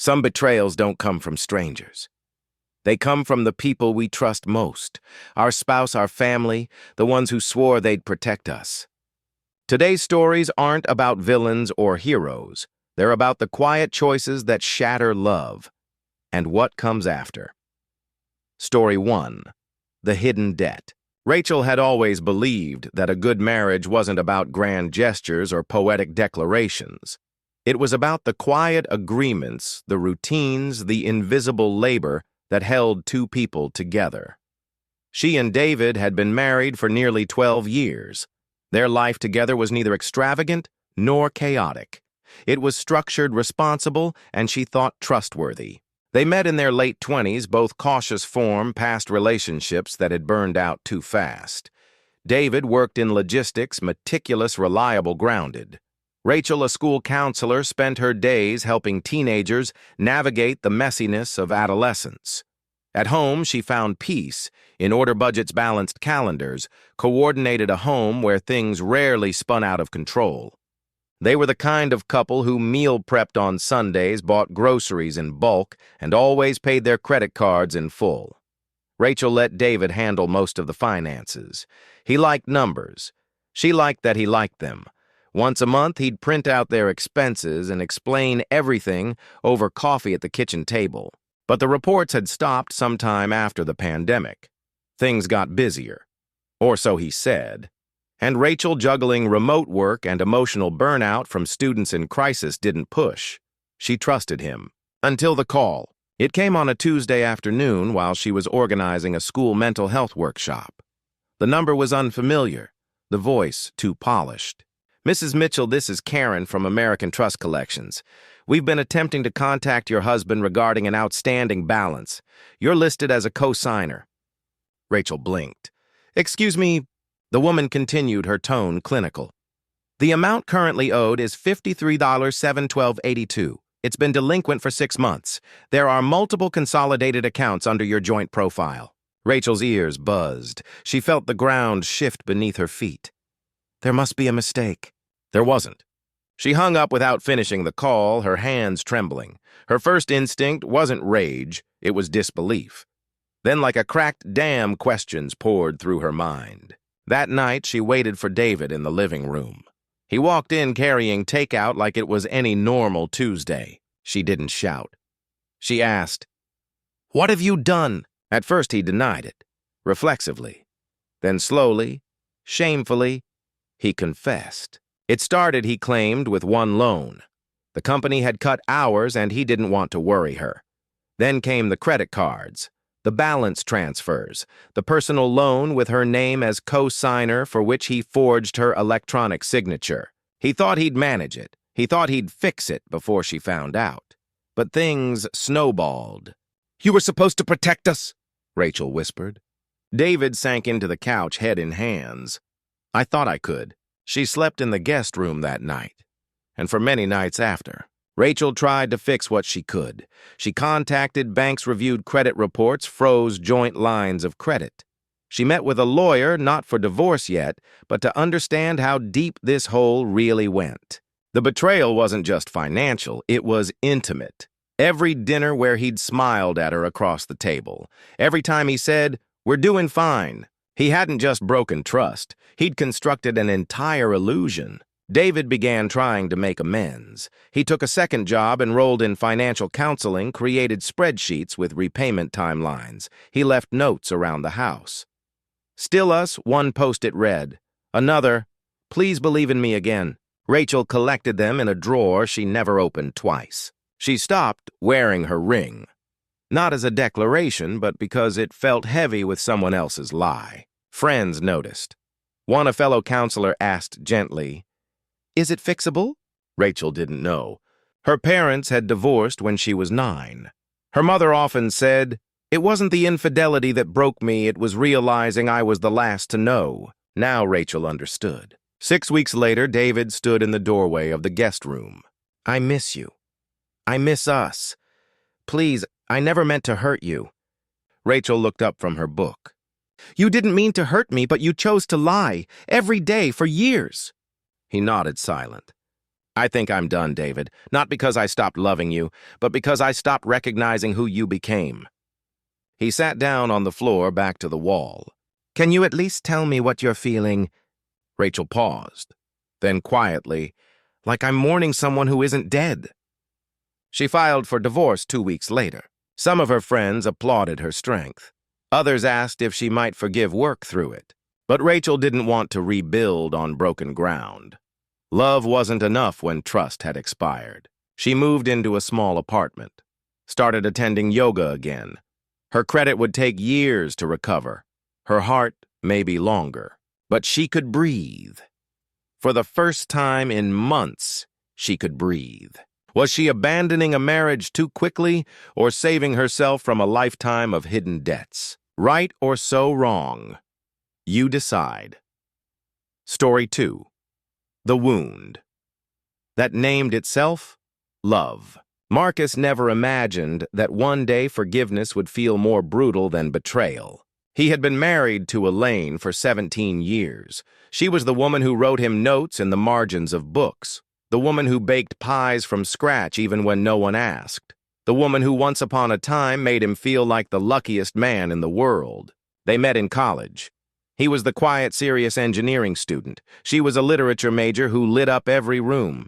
Some betrayals don't come from strangers. They come from the people we trust most, our spouse, our family, the ones who swore they'd protect us. Today's stories aren't about villains or heroes. They're about the quiet choices that shatter love and what comes after. Story 1. The Hidden Debt. Rachel had always believed that a good marriage wasn't about grand gestures or poetic declarations. It was about the quiet agreements, the routines, the invisible labor that held two people together. She and David had been married for nearly 12 years. Their life together was neither extravagant nor chaotic. It was structured, responsible, and she thought trustworthy. They met in their late 20s, both cautious form past relationships that had burned out too fast. David worked in logistics, meticulous, reliable, grounded. Rachel, a school counselor, spent her days helping teenagers navigate the messiness of adolescence. At home, she found peace in order budgets, balanced calendars, coordinated a home where things rarely spun out of control. They were the kind of couple who meal prepped on Sundays, bought groceries in bulk, and always paid their credit cards in full. Rachel let David handle most of the finances. He liked numbers. She liked that he liked them. Once a month, he'd print out their expenses and explain everything over coffee at the kitchen table. But the reports had stopped sometime after the pandemic. Things got busier, or so he said. And Rachel, juggling remote work and emotional burnout from students in crisis, didn't push. She trusted him. Until the call. It came on a Tuesday afternoon while she was organizing a school mental health workshop. The number was unfamiliar, the voice too polished. "Mrs. Mitchell, this is Karen from American Trust Collections. We've been attempting to contact your husband regarding an outstanding balance. You're listed as a co-signer." Rachel blinked. "Excuse me," the woman continued, her tone clinical. "The amount currently owed is $53,712.82. It's been delinquent for 6 months. There are multiple consolidated accounts under your joint profile." Rachel's ears buzzed. She felt the ground shift beneath her feet. There must be a mistake. There wasn't. She hung up without finishing the call, her hands trembling. Her first instinct wasn't rage, it was disbelief. Then, like a cracked dam, questions poured through her mind. That night, she waited for David in the living room. He walked in carrying takeout like it was any normal Tuesday. She didn't shout. She asked, "What have you done?" At first, he denied it, reflexively. Then slowly, shamefully, he confessed. It started, he claimed, with one loan. The company had cut hours and he didn't want to worry her. Then came the credit cards, the balance transfers, the personal loan with her name as co-signer for which he forged her electronic signature. He thought he'd manage it. He thought he'd fix it before she found out. But things snowballed. "You were supposed to protect us," Rachel whispered. David sank into the couch, head in hands. "I thought I could." She slept in the guest room that night, and for many nights after. Rachel tried to fix what she could. She contacted banks, reviewed credit reports, froze joint lines of credit. She met with a lawyer, not for divorce yet, but to understand how deep this hole really went. The betrayal wasn't just financial, it was intimate. Every dinner where he'd smiled at her across the table, every time he said, "We're doing fine," he hadn't just broken trust, he'd constructed an entire illusion. David began trying to make amends. He took a second job, enrolled in financial counseling, created spreadsheets with repayment timelines. He left notes around the house. "Still us," one post-it read. Another, "Please believe in me again." Rachel collected them in a drawer she never opened twice. She stopped wearing her ring. Not as a declaration, but because it felt heavy with someone else's lie. Friends noticed. One, a fellow counselor, asked gently, "Is it fixable?" Rachel didn't know. Her parents had divorced when she was 9. Her mother often said, "It wasn't the infidelity that broke me, it was realizing I was the last to know." Now Rachel understood. 6 weeks later, David stood in the doorway of the guest room. "I miss you. I miss us. Please, I never meant to hurt you." Rachel looked up from her book. "You didn't mean to hurt me, but you chose to lie, every day, for years." He nodded silent. I think I'm done, David. Not because I stopped loving you, but because I stopped recognizing who you became. He sat down on the floor back to the wall. Can you at least tell me what you're feeling? Rachel paused. Then quietly, like I'm mourning someone who isn't dead. She filed for divorce 2 weeks later. Some of her friends applauded her strength. Others asked if she might forgive work through it. But Rachel didn't want to rebuild on broken ground. Love wasn't enough when trust had expired. She moved into a small apartment, started attending yoga again. Her credit would take years to recover. Her heart maybe longer. But she could breathe. For the first time in months, she could breathe. Was she abandoning a marriage too quickly or saving herself from a lifetime of hidden debts? Right or so wrong? You decide. Story 2. The Wound. That named itself love. Marcus never imagined that one day forgiveness would feel more brutal than betrayal. He had been married to Elaine for 17 years. She was the woman who wrote him notes in the margins of books, the woman who baked pies from scratch even when no one asked, the woman who once upon a time made him feel like the luckiest man in the world. They met in college. He was the quiet, serious engineering student. She was a literature major who lit up every room.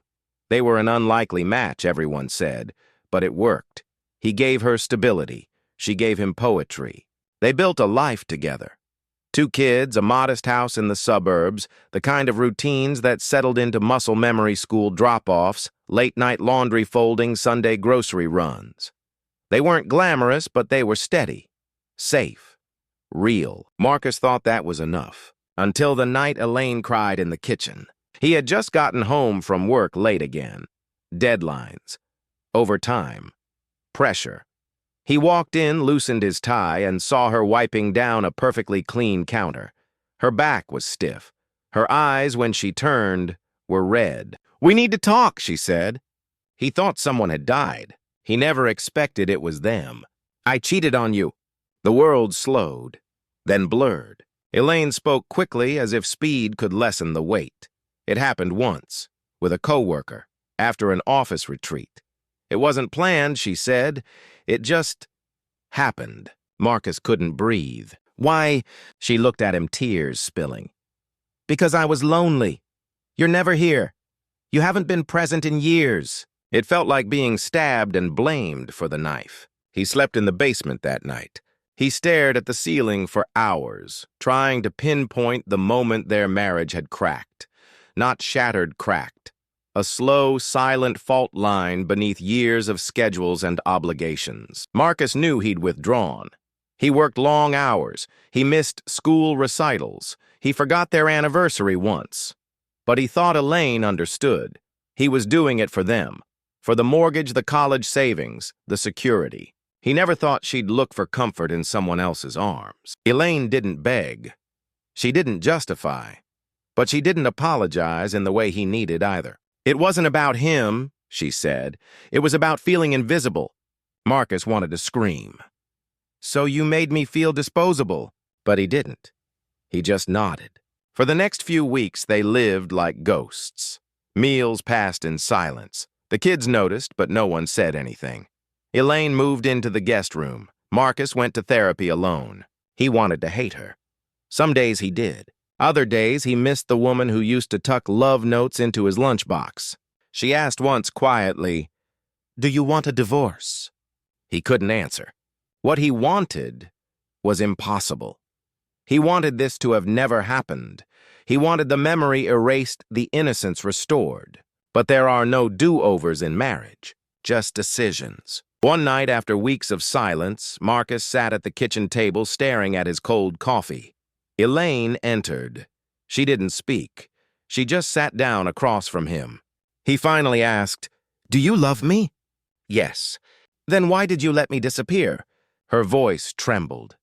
They were an unlikely match, everyone said, but it worked. He gave her stability. She gave him poetry. They built a life together. 2 kids, a modest house in the suburbs, the kind of routines that settled into muscle memory school drop-offs, late-night laundry folding, Sunday grocery runs. They weren't glamorous, but they were steady, safe, real. Marcus thought that was enough, until the night Elaine cried in the kitchen. He had just gotten home from work late again. Deadlines, overtime, pressure. He walked in, loosened his tie, and saw her wiping down a perfectly clean counter. Her back was stiff. Her eyes, when she turned, were red. "We need to talk," she said. He thought someone had died. He never expected it was them. "I cheated on you." The world slowed, then blurred. Elaine spoke quickly as if speed could lessen the weight. It happened once, with a coworker, after an office retreat. It wasn't planned, she said. It just happened. Marcus couldn't breathe. "Why?" She looked at him, tears spilling. "Because I was lonely. You're never here. You haven't been present in years." It felt like being stabbed and blamed for the knife. He slept in the basement that night. He stared at the ceiling for hours, trying to pinpoint the moment their marriage had cracked. Not shattered, cracked. A slow, silent fault line beneath years of schedules and obligations. Marcus knew he'd withdrawn. He worked long hours. He missed school recitals. He forgot their anniversary once. But he thought Elaine understood. He was doing it for them. For the mortgage, the college savings, the security. He never thought she'd look for comfort in someone else's arms. Elaine didn't beg. She didn't justify. But she didn't apologize in the way he needed either. It wasn't about him, she said. It was about feeling invisible. Marcus wanted to scream. "So you made me feel disposable." But he didn't. He just nodded. For the next few weeks, they lived like ghosts. Meals passed in silence. The kids noticed, but no one said anything. Elaine moved into the guest room. Marcus went to therapy alone. He wanted to hate her. Some days he did. Other days, he missed the woman who used to tuck love notes into his lunchbox. She asked once quietly, "Do you want a divorce?" He couldn't answer. What he wanted was impossible. He wanted this to have never happened. He wanted the memory erased, the innocence restored. But there are no do-overs in marriage, just decisions. One night, after weeks of silence, Marcus sat at the kitchen table staring at his cold coffee. Elaine entered. She didn't speak. She just sat down across from him. He finally asked, "Do you love me?" "Yes." "Then why did you let me disappear?" Her voice trembled.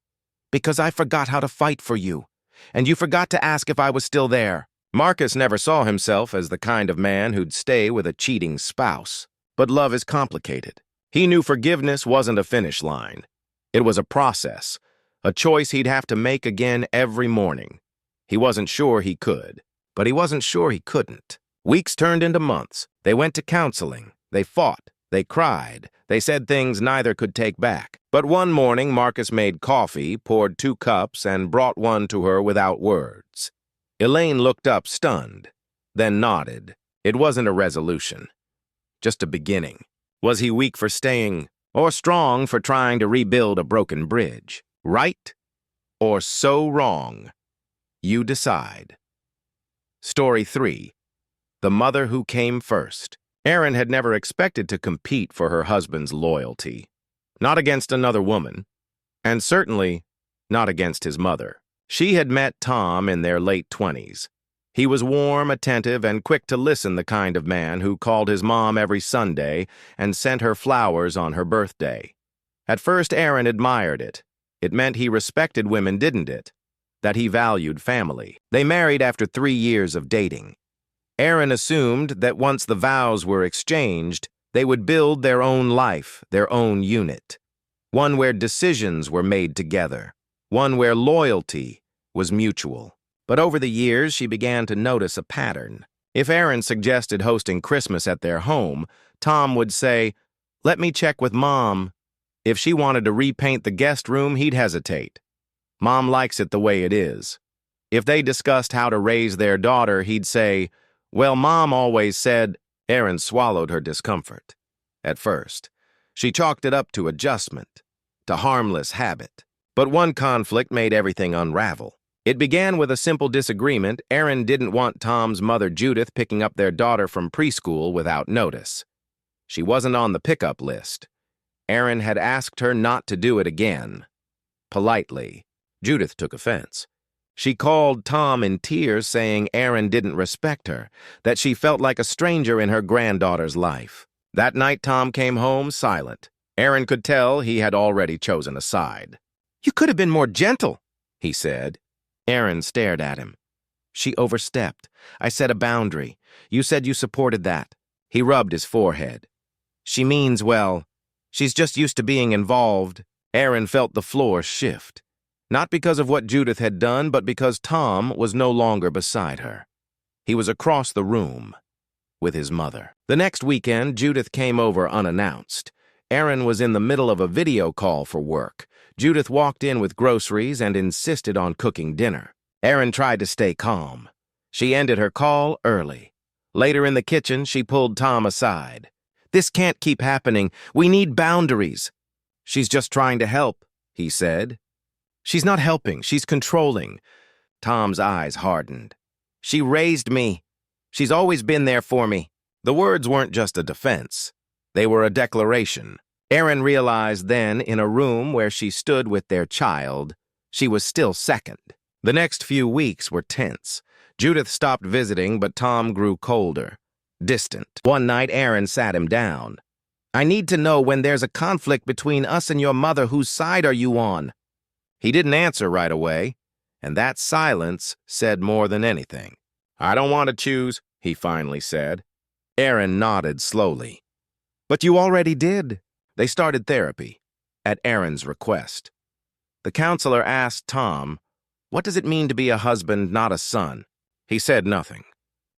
"Because I forgot how to fight for you, and you forgot to ask if I was still there." Marcus never saw himself as the kind of man who'd stay with a cheating spouse. But love is complicated. He knew forgiveness wasn't a finish line. It was a process. A choice he'd have to make again every morning. He wasn't sure he could, but he wasn't sure he couldn't. Weeks turned into months. They went to counseling. They fought. They cried. They said things neither could take back. But one morning, Marcus made coffee, poured 2 cups, and brought one to her without words. Elaine looked up, stunned, then nodded. It wasn't a resolution, just a beginning. Was he weak for staying, or strong for trying to rebuild a broken bridge? Right or so wrong? You decide. Story 3. The Mother Who Came First. Erin had never expected to compete for her husband's loyalty. Not against another woman, and certainly not against his mother. She had met Tom in their late 20s. He was warm, attentive, and quick to listen, the kind of man who called his mom every Sunday and sent her flowers on her birthday. At first, Erin admired it. It meant he respected women, didn't it? That he valued family. They married after 3 years of dating. Erin assumed that once the vows were exchanged, they would build their own life, their own unit. One where decisions were made together. One where loyalty was mutual. But over the years, she began to notice a pattern. If Erin suggested hosting Christmas at their home, Tom would say, "Let me check with Mom." If she wanted to repaint the guest room, he'd hesitate. "Mom likes it the way it is." If they discussed how to raise their daughter, he'd say, "Well, Mom always said." Erin swallowed her discomfort. At first, she chalked it up to adjustment, to harmless habit. But one conflict made everything unravel. It began with a simple disagreement. Erin didn't want Tom's mother, Judith, picking up their daughter from preschool without notice. She wasn't on the pickup list. Erin had asked her not to do it again. Politely. Judith took offense. She called Tom in tears, saying Erin didn't respect her, that she felt like a stranger in her granddaughter's life. That night, Tom came home silent. Erin could tell he had already chosen a side. "You could have been more gentle," he said. Erin stared at him. "She overstepped. I set a boundary. You said you supported that." He rubbed his forehead. "She means well. She's just used to being involved." Erin felt the floor shift. Not because of what Judith had done, but because Tom was no longer beside her. He was across the room with his mother. The next weekend, Judith came over unannounced. Erin was in the middle of a video call for work. Judith walked in with groceries and insisted on cooking dinner. Erin tried to stay calm. She ended her call early. Later in the kitchen, she pulled Tom aside. "This can't keep happening. We need boundaries." "She's just trying to help," he said. "She's not helping. She's controlling." Tom's eyes hardened. "She raised me. She's always been there for me." The words weren't just a defense. They were a declaration. Erin realized then, in a room where she stood with their child, she was still second. The next few weeks were tense. Judith stopped visiting, but Tom grew colder, distant. One night, Erin sat him down. "I need to know, when there's a conflict between us and your mother, whose side are you on?" He didn't answer right away, and that silence said more than anything. "I don't want to choose," he finally said. Erin nodded slowly. "But you already did." They started therapy, at Erin's request. The counselor asked Tom, "What does it mean to be a husband, not a son?" He said nothing.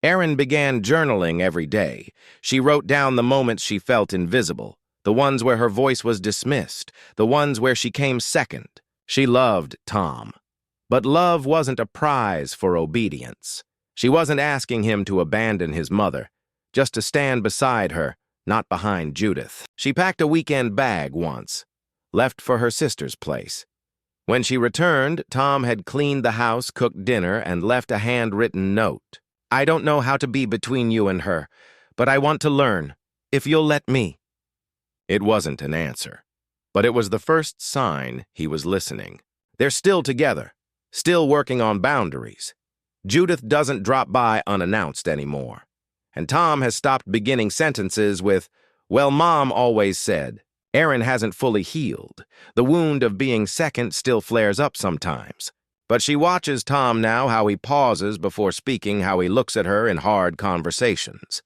Erin began journaling every day. She wrote down the moments she felt invisible, the ones where her voice was dismissed, the ones where she came second. She loved Tom. But love wasn't a prize for obedience. She wasn't asking him to abandon his mother, just to stand beside her, not behind Judith. She packed a weekend bag once, left for her sister's place. When she returned, Tom had cleaned the house, cooked dinner, and left a handwritten note. "I don't know how to be between you and her, but I want to learn, if you'll let me." It wasn't an answer, but it was the first sign he was listening. They're still together, still working on boundaries. Judith doesn't drop by unannounced anymore. And Tom has stopped beginning sentences with, "Well, Mom always said." Erin hasn't fully healed. The wound of being second still flares up sometimes. But she watches Tom now, how he pauses before speaking, how he looks at her in hard conversations.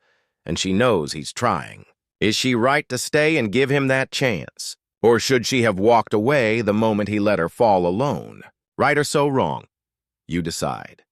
And she knows he's trying. Is she right to stay and give him that chance? Or should she have walked away the moment he let her fall alone? Right or so wrong? You decide.